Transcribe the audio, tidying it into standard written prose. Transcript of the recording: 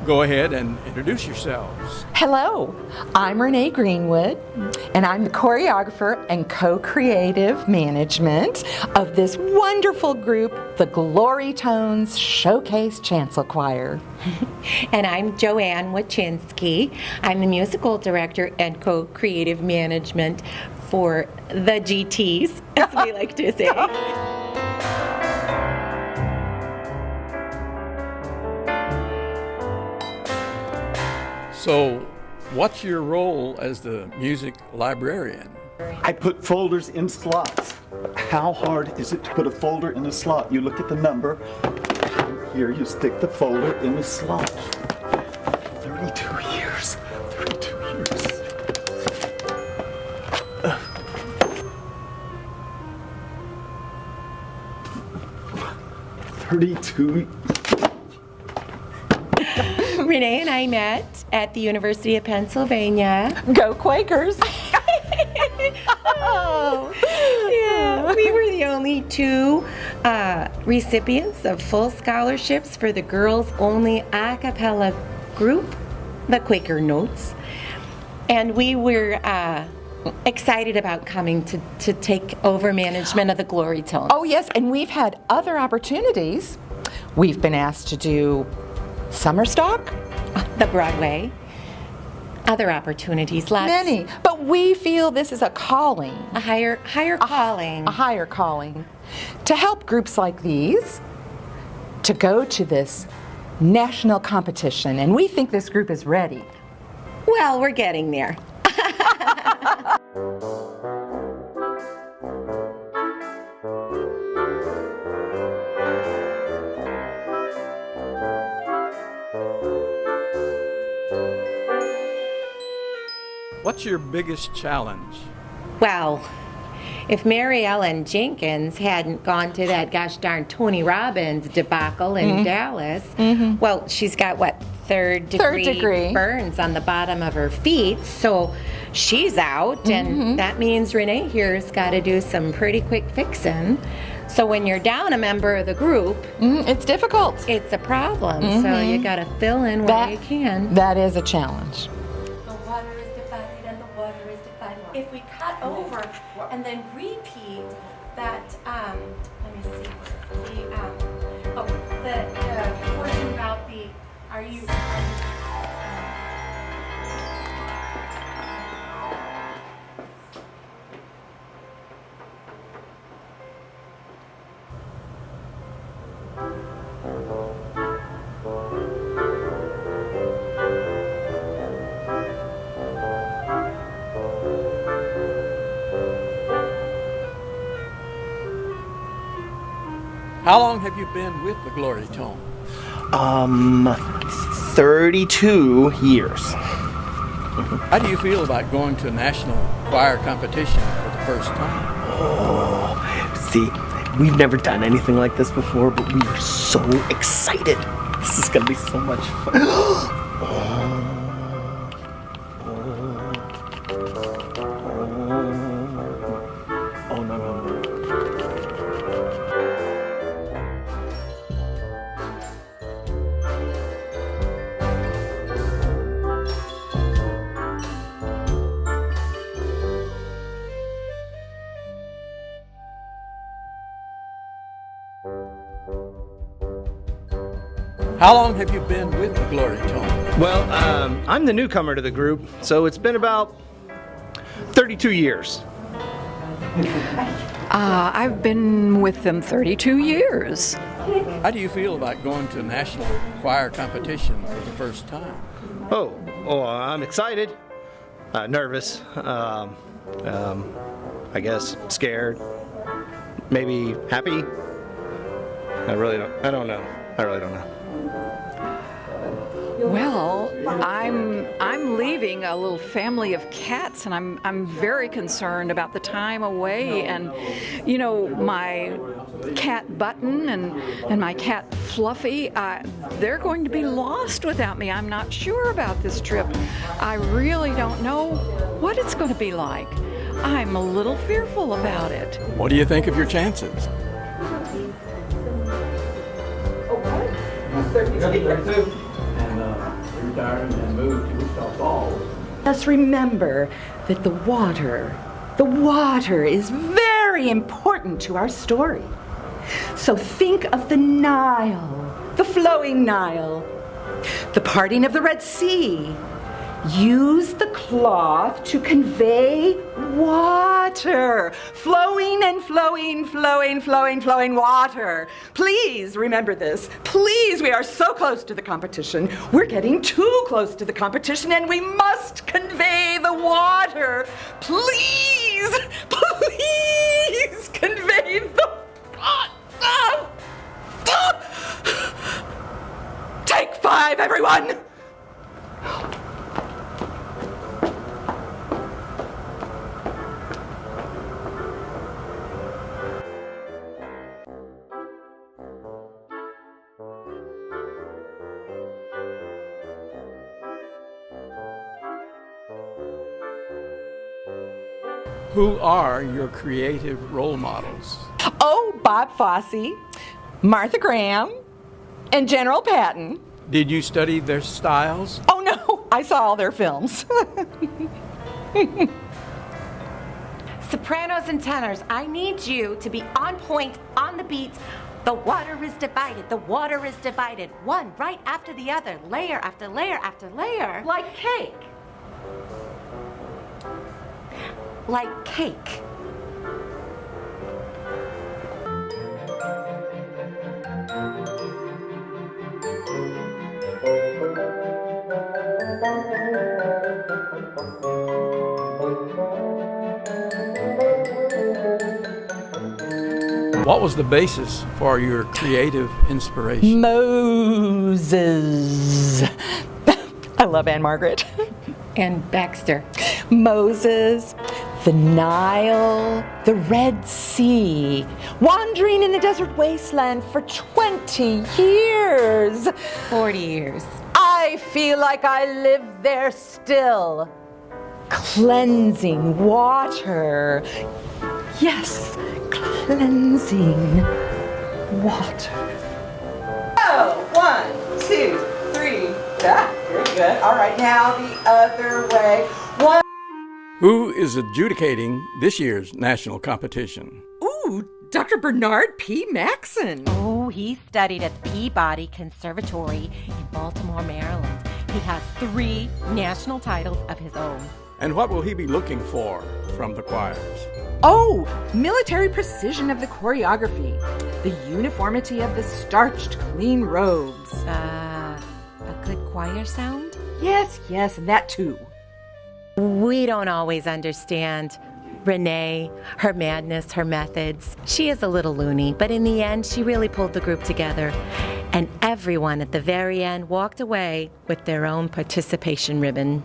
Go ahead and introduce yourselves. Hello, I'm Renee Greenwood, and I'm the choreographer and co-creative management of this wonderful group, the Glory Tones Showcase Chancel Choir. And I'm Joanne Wachinski. I'm the musical director and co-creative management for the GTs, as we like to say. So, what's your role as the music librarian? I put folders in slots. How hard is it to put a folder in a slot? You look at the number, here you stick the folder in the slot. 32 years. 32 years. 32. Renee and I met at the University of Pennsylvania. Go Quakers! Oh, yeah. We were the only two recipients of full scholarships for the girls-only a cappella group, the Quaker Notes. And we were excited about coming to take over management of the Glory Tones. Oh yes, and we've had other opportunities. We've been asked to do summer stock. The Broadway. Other opportunities, lots. Many, but we feel this is a calling. A higher calling. A higher calling to help groups like these to go to this national competition, and we think this group is ready. Well, we're getting there. What's your biggest challenge? Well, if Mary Ellen Jenkins hadn't gone to that gosh darn Tony Robbins debacle in Dallas, well, she's got what, third degree burns on the bottom of her feet, so she's out, and that means Renee here's got to do some pretty quick fixing. So when you're down a member of the group, It's difficult. it's a problem. So you got to fill in where you can. That is a challenge. The water is divided and the water is divided. If we cut over and then repeat that, let me see, the portion about the, are you How long have you been with the Glory Tone? 32 years. How do you feel about going to a national choir competition for the first time? See, we've never done anything like this before, but we are so excited. This is gonna be so much fun. Oh, no, no, no. How long have you been with the Glory Tone? Well, I'm the newcomer to the group, so it's been about 32 years. I've been with them 32 years. How do you feel about going to a national choir competition for the first time? Oh, I'm excited, nervous, I guess scared, maybe happy. I really don't know. Well, I'm leaving driving a little family of cats, and I'm very concerned about the time away. And you know, my cat Button and my cat Fluffy, they're going to be lost without me. I'm not sure about this trip. I really don't know what it's going to be like. I'm a little fearful about it. What do you think of your chances? Just remember that the water is very important to our story. So think of the Nile, the flowing Nile, the parting of the Red Sea. Use the cloth to convey water. Flowing and flowing, flowing, flowing, flowing water. Please remember this. Please, we are so close to the competition. We're getting too close to the competition, and we must convey the water. Please, please convey the Take 5, everyone! Who are your creative role models? Oh, Bob Fosse, Martha Graham, and General Patton. Did you study their styles? Oh no, I saw all their films. Sopranos and tenors, I need you to be on point, on the beat. The water is divided. The water is divided. One right after the other, layer after layer after layer. Like cake. Like cake. What was the basis for your creative inspiration? Moses. I love Anne Margaret. And Baxter. Moses, the Nile, the Red Sea, wandering in the desert wasteland for 20 years. 40 years. I feel like I live there still. Cleansing water. Yes, cleansing water. Oh, 1, 2, 3. Very good. All right, now the other way. 1. Who is adjudicating this year's national competition? Ooh, Dr. Bernard P. Maxon. Oh, he studied at the Peabody Conservatory in Baltimore, Maryland. He has 3 national titles of his own. And what will he be looking for from the choirs? Oh, military precision of the choreography, the uniformity of the starched, clean robes. A good choir sound? Yes, and that too. We don't always understand Renee, her madness, her methods. She is a little loony, but in the end, she really pulled the group together. And everyone at the very end walked away with their own participation ribbon.